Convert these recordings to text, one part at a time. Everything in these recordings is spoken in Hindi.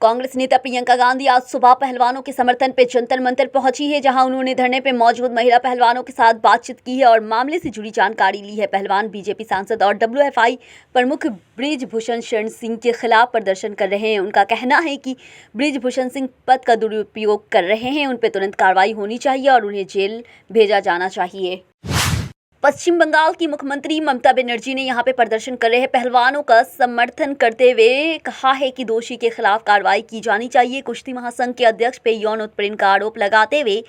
कांग्रेस नेता प्रियंका गांधी आज सुबह पहलवानों के समर्थन पे जंतर मंतर पहुंची है, जहां उन्होंने धरने पे मौजूद महिला पहलवानों के साथ बातचीत की है और मामले से जुड़ी जानकारी ली है। पहलवान बीजेपी सांसद और डब्ल्यूएफआई प्रमुख बृजभूषण शरण सिंह के खिलाफ प्रदर्शन कर रहे हैं। उनका कहना है कि बृजभूषण सिंह पद का दुरुपयोग कर रहे हैं, उन पर तुरंत कार्रवाई होनी चाहिए और उन्हें जेल भेजा जाना चाहिए। पश्चिम बंगाल की मुख्यमंत्री ममता बनर्जी ने यहां पे प्रदर्शन कर रहे पहलवानों का समर्थन करते हुए कहा है कि दोषी के खिलाफ कार्रवाई की जानी चाहिए। कुश्ती महासंघ के अध्यक्ष पे यौन उत्पीड़न का आरोप लगाते हुए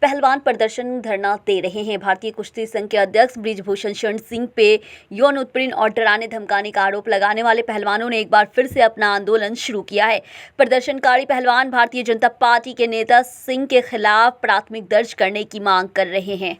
पहलवान प्रदर्शन धरना दे रहे हैं। भारतीय कुश्ती संघ के अध्यक्ष बृजभूषण शरण सिंह पे यौन उत्पीड़न और डराने धमकाने का आरोप लगाने वाले पहलवानों ने एक बार फिर से अपना आंदोलन शुरू किया है। प्रदर्शनकारी पहलवान भारतीय जनता पार्टी के नेता सिंह के खिलाफ प्राथमिक दर्ज करने की मांग कर रहे हैं।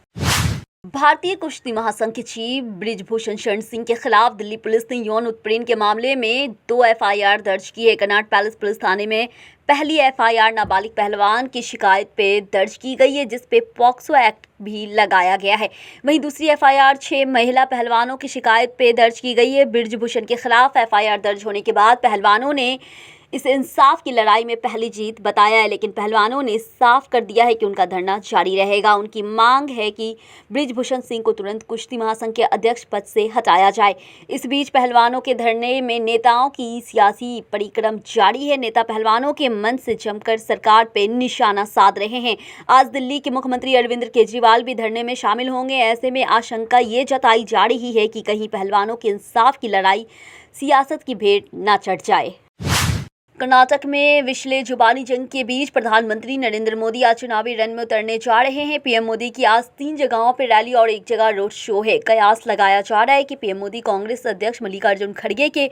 भारतीय कुश्ती महासंघ के चीफ बृजभूषण शरण सिंह के खिलाफ दिल्ली पुलिस ने यौन उत्पीड़न के मामले में 2 एफआईआर दर्ज की है। कनॉट पैलेस पुलिस थाने में पहली एफआईआर नाबालिग पहलवान की शिकायत पे दर्ज की गई है, जिस पे पॉक्सो एक्ट भी लगाया गया है। वहीं दूसरी एफआईआर 6 महिला पहलवानों की शिकायत पे दर्ज की गई है। बृजभूषण के खिलाफ एफआईआर दर्ज होने के बाद पहलवानों ने इसे इंसाफ की लड़ाई में पहली जीत बताया है, लेकिन पहलवानों ने साफ कर दिया है कि उनका धरना जारी रहेगा। उनकी मांग है कि बृजभूषण सिंह को तुरंत कुश्ती महासंघ के अध्यक्ष पद से हटाया जाए। इस बीच पहलवानों के धरने में नेताओं की सियासी परिक्रम जारी है। नेता पहलवानों के मन से जमकर सरकार पे निशाना साध रहे हैं। आज दिल्ली के मुख्यमंत्री अरविंद केजरीवाल भी धरने में शामिल होंगे। ऐसे में आशंका ये जताई जा रही है कि कहीं पहलवानों के इंसाफ की लड़ाई सियासत की भेंट न चढ़ जाए। कर्नाटक में विशले जुबानी जंग के बीच प्रधानमंत्री नरेंद्र मोदी आज चुनावी रण में उतरने जा रहे हैं। पीएम मोदी की आज 3 जगहों पर रैली और 1 जगह रोड शो है। कयास लगाया जा रहा है कि पीएम मोदी कांग्रेस अध्यक्ष मल्लिकार्जुन खड़गे के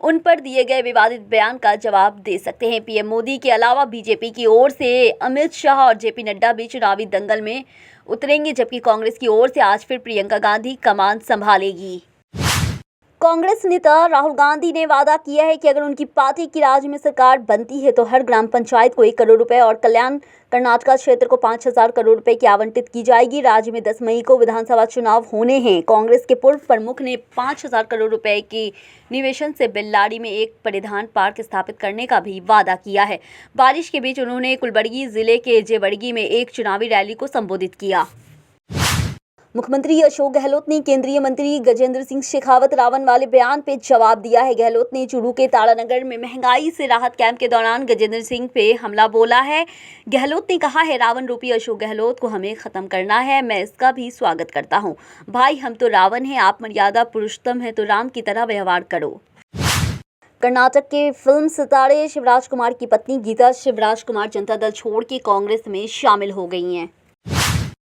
उन पर दिए गए विवादित बयान का जवाब दे सकते हैं। पीएम मोदी के अलावा बीजेपी की ओर से अमित शाह और जेपी नड्डा भी चुनावी दंगल में उतरेंगे, जबकि कांग्रेस की ओर से आज फिर प्रियंका गांधी कमान संभालेगी। कांग्रेस नेता राहुल गांधी ने वादा किया है कि अगर उनकी पार्टी की राज्य में सरकार बनती है तो हर ग्राम पंचायत को 1 करोड़ रुपए और कल्याण कर्नाटक क्षेत्र को 5,000 करोड़ रुपए की आवंटित की जाएगी। राज्य में 10 मई को विधानसभा चुनाव होने हैं। कांग्रेस के पूर्व प्रमुख ने 5,000 करोड़ रुपए की निवेशन से बेल्लारी में एक परिधान पार्क स्थापित करने का भी वादा किया है। बारिश के बीच उन्होंने कुलबर्गी जिले के जेवर्गी में एक चुनावी रैली को संबोधित किया। मुख्यमंत्री अशोक गहलोत ने केंद्रीय मंत्री गजेंद्र सिंह शेखावत रावण वाले बयान पे जवाब दिया है। गहलोत ने चूरू के तारानगर में महंगाई से राहत कैंप के दौरान गजेंद्र सिंह पे हमला बोला है। गहलोत ने कहा है, रावण रूपी अशोक गहलोत को हमें खत्म करना है। मैं इसका भी स्वागत करता हूं। भाई, हम तो रावण हैं, आप मर्यादा पुरुषोत्तम है तो राम की तरह व्यवहार करो। कर्नाटक के फिल्म सितारे शिवराज कुमार की पत्नी गीता शिवराज कुमार जनता दल छोड़ के कांग्रेस में शामिल हो गई हैं।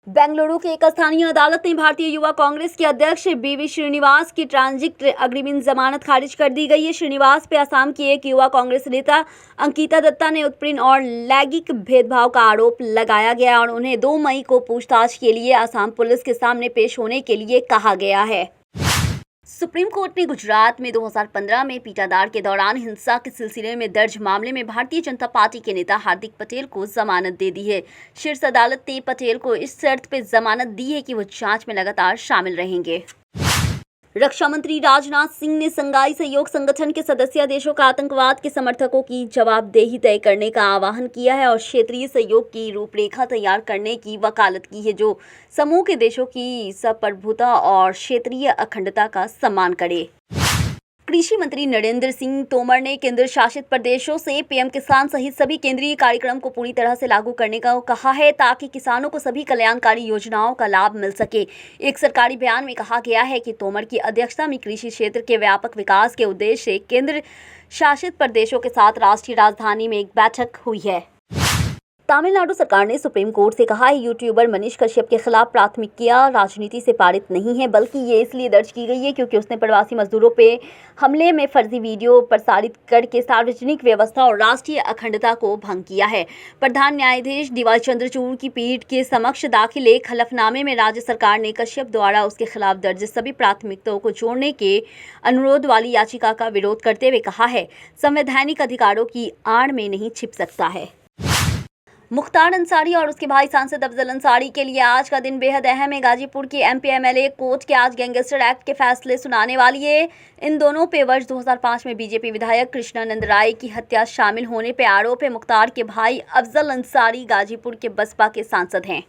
बेंगलुरु की एक स्थानीय अदालत ने भारतीय युवा कांग्रेस के अध्यक्ष बीवी श्रीनिवास की ट्रांजिट अग्रिम जमानत खारिज कर दी गई है। श्रीनिवास पे असम की एक युवा कांग्रेस नेता अंकिता दत्ता ने उत्पीड़न और लैंगिक भेदभाव का आरोप लगाया गया और उन्हें 2 मई को पूछताछ के लिए असम पुलिस के सामने पेश होने के लिए कहा गया है। सुप्रीम कोर्ट ने गुजरात में 2015 में पीटाधार के दौरान हिंसा के सिलसिले में दर्ज मामले में भारतीय जनता पार्टी के नेता हार्दिक पटेल को जमानत दे दी है। शीर्ष अदालत ने पटेल को इस शर्त पर जमानत दी है कि वो जांच में लगातार शामिल रहेंगे। रक्षा मंत्री राजनाथ सिंह ने संघाई सहयोग संगठन के सदस्य देशों का आतंकवाद के समर्थकों की जवाबदेही तय करने का आह्वान किया है और क्षेत्रीय सहयोग की रूपरेखा तैयार करने की वकालत की है, जो समूह के देशों की संप्रभुता और क्षेत्रीय अखंडता का सम्मान करे। कृषि मंत्री नरेंद्र सिंह तोमर ने केंद्र शासित प्रदेशों से पीएम किसान सहित सभी केंद्रीय कार्यक्रम को पूरी तरह से लागू करने का कहा है, ताकि किसानों को सभी कल्याणकारी योजनाओं का लाभ मिल सके। एक सरकारी बयान में कहा गया है कि तोमर की अध्यक्षता में कृषि क्षेत्र के व्यापक विकास के उद्देश्य से केंद्र शासित प्रदेशों के साथ राष्ट्रीय राजधानी में एक बैठक हुई है। तमिलनाडु सरकार ने सुप्रीम कोर्ट से कहा है, यूट्यूबर मनीष कश्यप के खिलाफ प्राथमिकियां राजनीति से पारित नहीं है, बल्कि ये इसलिए दर्ज की गई है क्योंकि उसने प्रवासी मजदूरों पे हमले में फर्जी वीडियो प्रसारित करके सार्वजनिक व्यवस्था और राष्ट्रीय अखंडता को भंग किया है। प्रधान न्यायाधीश डीवाई चंद्रचूड़ की पीठ के समक्ष दाखिल एक हलफनामे में राज्य सरकार ने कश्यप द्वारा उसके खिलाफ दर्ज सभी प्राथमिकताओं को जोड़ने के अनुरोध वाली याचिका का विरोध करते हुए कहा है, संवैधानिक अधिकारों की आड़ में नहीं छिप सकता है। मुख्तार अंसारी और उसके भाई सांसद अफजल अंसारी के लिए आज का दिन बेहद अहम है। गाजीपुर की एमपी एमएलए कोर्ट के आज गैंगस्टर एक्ट के फैसले सुनाने वाली है। इन दोनों पे वर्ष 2005 में बीजेपी विधायक कृष्णानंद राय की हत्या शामिल होने पे आरोप है। मुख्तार के भाई अफजल अंसारी गाजीपुर के बसपा के सांसद हैं।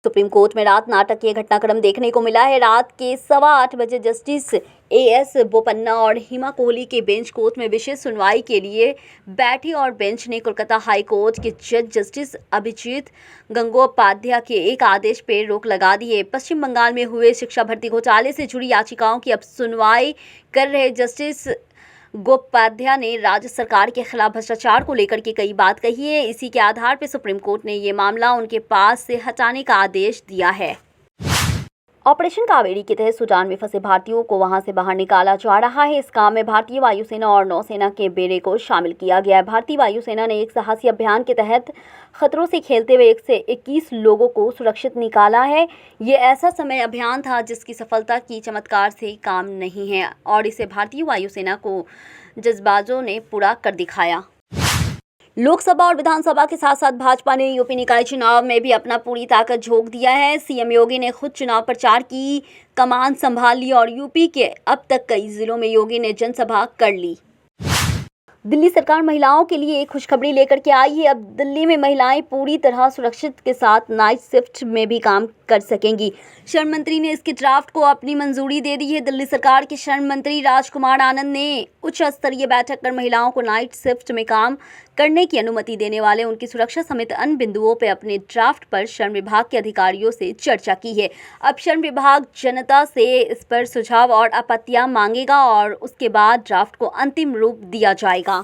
सुप्रीम कोर्ट में रात नाटक की घटनाक्रम देखने को मिला है। रात के 8:15 बजे जस्टिस एएस बोपन्ना और हिमा कोहली के बेंच कोर्ट में विशेष सुनवाई के लिए बैठी और बेंच ने कोलकाता हाई कोर्ट के जज जस्टिस अभिजीत गंगोपाध्याय के एक आदेश पर रोक लगा दी है। पश्चिम बंगाल में हुए शिक्षा भर्ती घोटाले से जुड़ी याचिकाओं की अब सुनवाई कर रहे जस्टिस गंगोपाध्याय ने राज्य सरकार के खिलाफ भ्रष्टाचार को लेकर के कई बात कही है। इसी के आधार पर सुप्रीम कोर्ट ने ये मामला उनके पास से हटाने का आदेश दिया है। ऑपरेशन कावेरी के तहत सूडान में फंसे भारतीयों को वहां से बाहर निकाला जा रहा है। इस काम में भारतीय वायुसेना और नौसेना के बेड़े को शामिल किया गया है। भारतीय वायुसेना ने एक साहसी अभियान के तहत खतरों से खेलते हुए 121 लोगों को सुरक्षित निकाला है। ये ऐसा समय अभियान था जिसकी सफलता की चमत्कार से काम नहीं है और इसे भारतीय वायुसेना को जज्बाजों ने पूरा कर दिखाया। लोकसभा और विधानसभा के साथ साथ भाजपा ने यूपी निकाय चुनाव में भी अपना पूरी ताकत झोंक दिया है। सीएम योगी ने खुद चुनाव प्रचार की कमान संभाल ली और यूपी के अब तक कई जिलों में योगी ने जनसभा कर ली। दिल्ली सरकार महिलाओं के लिए एक खुशखबरी लेकर के आई है। अब दिल्ली में महिलाएं पूरी तरह सुरक्षित के साथ नाइट शिफ्ट में भी काम कर सकेंगी। श्रम मंत्री ने इसके ड्राफ्ट को अपनी मंजूरी दे दी है। दिल्ली सरकार के श्रम मंत्री राजकुमार आनंद ने उच्च स्तरीय बैठक कर महिलाओं को नाइट शिफ्ट में काम करने की अनुमति देने वाले उनकी सुरक्षा समेत अन्य बिंदुओं पर अपने ड्राफ्ट पर श्रम विभाग के अधिकारियों से चर्चा की है। अब श्रम विभाग जनता से इस पर सुझाव और आपत्तियां मांगेगा और उसके बाद ड्राफ्ट को अंतिम रूप दिया जाएगा।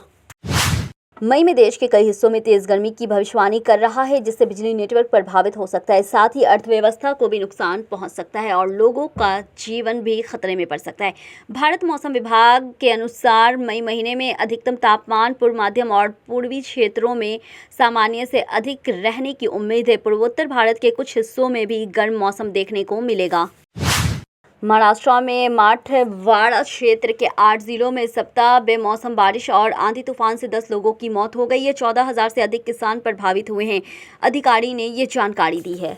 मई में देश के कई हिस्सों में तेज गर्मी की भविष्यवाणी कर रहा है, जिससे बिजली नेटवर्क प्रभावित हो सकता है। साथ ही अर्थव्यवस्था को भी नुकसान पहुंच सकता है और लोगों का जीवन भी खतरे में पड़ सकता है। भारत मौसम विभाग के अनुसार मई महीने में अधिकतम तापमान पूर्व मध्यम और पूर्वी क्षेत्रों में सामान्य से अधिक रहने की उम्मीद है। पूर्वोत्तर भारत के कुछ हिस्सों में भी गर्म मौसम देखने को मिलेगा। महाराष्ट्र में मराठवाड़ा क्षेत्र के 8 जिलों में सप्ताह बेमौसम बारिश और आंधी तूफान से 10 लोगों की मौत हो गई है। 14,000 से अधिक किसान प्रभावित हुए हैं। अधिकारी ने ये जानकारी दी है।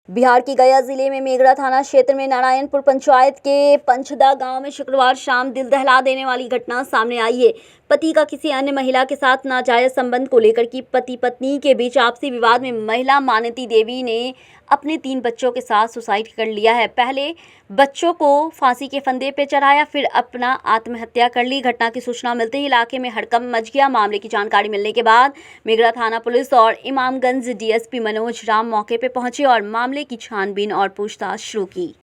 बिहार के गया जिले में मेगड़ा थाना क्षेत्र में नारायणपुर पंचायत के पंचदा गांव में शुक्रवार शाम दिल दहला देने वाली घटना सामने आई है। पति का किसी अन्य महिला के साथ नाजायज संबंध को लेकर की पति पत्नी के बीच आपसी विवाद में महिला मानती देवी ने अपने 3 बच्चों के साथ सुसाइड कर लिया है। पहले बच्चों को फांसी के फंदे पे चढ़ाया, फिर अपना आत्महत्या कर ली। घटना की सूचना मिलते ही इलाके में हड़कंप मच गया। मामले की जानकारी मिलने के बाद मेगड़ा थाना पुलिस और इमामगंज डीएसपी मनोज राम मौके पे पहुंचे और मामले की छानबीन और पूछताछ शुरू की।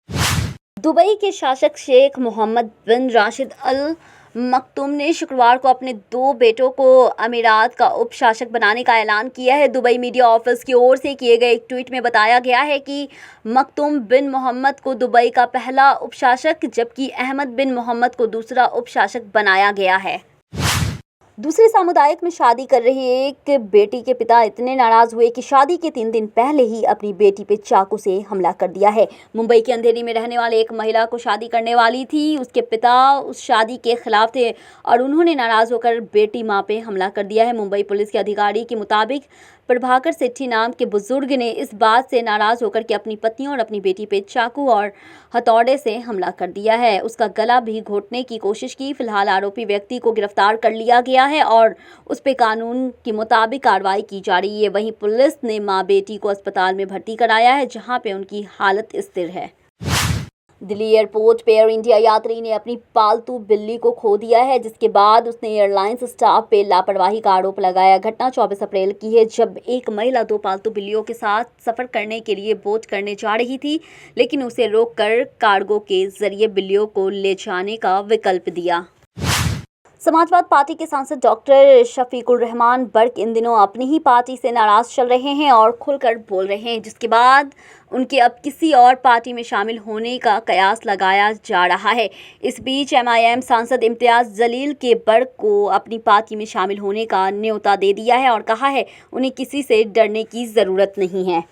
दुबई के शासक शेख मोहम्मद बिन राशिद अल मखतूम ने शुक्रवार को अपने 2 बेटों को अमीरात का उप शासक बनाने का ऐलान किया है। दुबई मीडिया ऑफिस की ओर से किए गए एक ट्वीट में बताया गया है कि मखतूम बिन मोहम्मद को दुबई का पहला उप शासक जबकि अहमद बिन मोहम्मद को दूसरा उप शासक बनाया गया है। दूसरे सामुदायिक में शादी कर रही एक बेटी के पिता इतने नाराज हुए कि शादी के 3 दिन पहले ही अपनी बेटी पे चाकू से हमला कर दिया है। मुंबई के अंधेरी में रहने वाले एक महिला को शादी करने वाली थी। उसके पिता उस शादी के खिलाफ थे और उन्होंने नाराज होकर बेटी मां पे हमला कर दिया है। मुंबई पुलिस के अधिकारी के मुताबिक प्रभाकर सेठी नाम के बुजुर्ग ने इस बात से नाराज होकर के अपनी पत्नी और अपनी बेटी पे चाकू और हथौड़े से हमला कर दिया है। उसका गला भी घोटने की कोशिश की। फिलहाल आरोपी व्यक्ति को गिरफ्तार कर लिया गया है और उस पे कानून के मुताबिक कार्रवाई की जा रही है। वहीं पुलिस ने मां बेटी को अस्पताल में भर्ती कराया है, जहां पे उनकी हालत स्थिर है। दिल्ली एयरपोर्ट पे एयर इंडिया यात्री ने अपनी पालतू बिल्ली को खो दिया है, जिसके बाद उसने एयरलाइंस स्टाफ पे लापरवाही का आरोप लगाया। घटना 24 अप्रैल की है, जब एक महिला 2 पालतू बिल्लियों के साथ सफ़र करने के लिए बोट करने जा रही थी, लेकिन उसे रोककर कार्गो के जरिए बिल्लियों को ले जाने का विकल्प दिया। समाजवाद पार्टी के सांसद डॉक्टर शफीकुर रहमान बर्क इन दिनों अपनी ही पार्टी से नाराज चल रहे हैं और खुलकर बोल रहे हैं, जिसके बाद उनके अब किसी और पार्टी में शामिल होने का कयास लगाया जा रहा है। इस बीच एमआईएम सांसद इम्तियाज जलील के बर्क को अपनी पार्टी में शामिल होने का न्योता दे दिया है और कहा है उन्हें किसी से डरने की ज़रूरत नहीं है।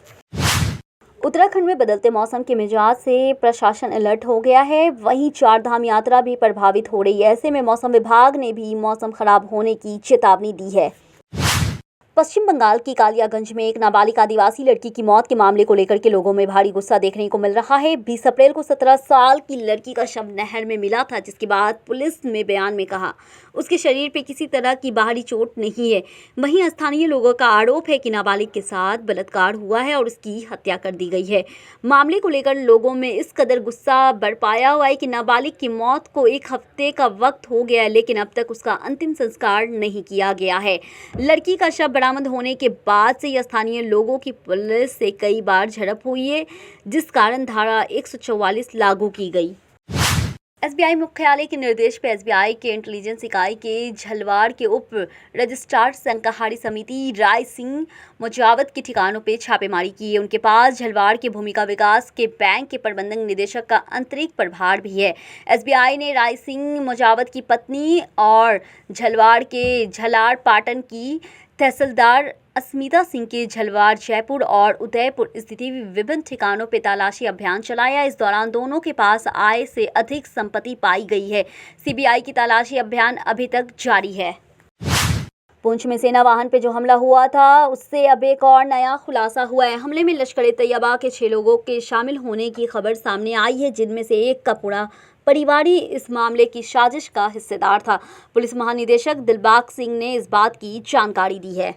उत्तराखंड में बदलते मौसम के मिजाज से प्रशासन अलर्ट हो गया है। वहीं 4 धाम यात्रा भी प्रभावित हो रही है। ऐसे में मौसम विभाग ने भी मौसम खराब होने की चेतावनी दी है। पश्चिम बंगाल की कालियागंज में एक नाबालिग आदिवासी लड़की की मौत के मामले को लेकर के लोगों में भारी गुस्सा देखने को मिल रहा है। 20 अप्रैल को 17 साल की लड़की का शव नहर में मिला था, जिसके बाद पुलिस ने बयान में कहा उसके शरीर पे किसी तरह की बाहरी चोट नहीं है। वहीं स्थानीय लोगों का आरोप है कि नाबालिग के साथ बलात्कार हुआ है और उसकी हत्या कर दी गई है। मामले को लेकर लोगों में इस कदर गुस्सा बरपाया हुआ है कि नाबालिग की मौत को 1 हफ्ते का वक्त हो गया है, लेकिन अब तक उसका अंतिम संस्कार नहीं किया गया है। लड़की का शव बरामद होने के बाद से स्थानीय लोगों की पुलिस से कई बार झड़प हुई है, जिस कारण धारा 144 लागू की गई। एसबीआई मुख्यालय के निर्देश पर एसबीआई के इंटेलिजेंस इकाई के झलवाड़ के उप रजिस्ट्रार संकहारी समिति राय सिंह मुजावत के ठिकानों पर छापेमारी की है। उनके पास झलवाड़ के भूमिका विकास के बैंक के प्रबंधक निदेशक का अतिरिक्त प्रभार भी है। एसबीआई ने राय सिंह मुजावत की पत्नी और झलवाड़ के झलाड़ पाटन की तहसीलदार अस्मिता सिंह के झलवाड़, जयपुर और उदयपुर स्थित विभिन्न ठिकानों पर तलाशी अभियान चलाया। इस दौरान दोनों के पास आय से अधिक संपत्ति पाई गई है। सीबीआई की तलाशी अभियान अभी तक जारी है। पुंछ में सेना वाहन पे जो हमला हुआ था, उससे अब एक और नया खुलासा हुआ है। हमले में लश्कर-ए-तैयबा के 6 लोगों के शामिल होने की खबर सामने आई है, जिनमें से एक का पूरा परिवार ही इस मामले की साजिश का हिस्सेदार था। पुलिस महानिदेशक दिलबाग सिंह ने इस बात की जानकारी दी है।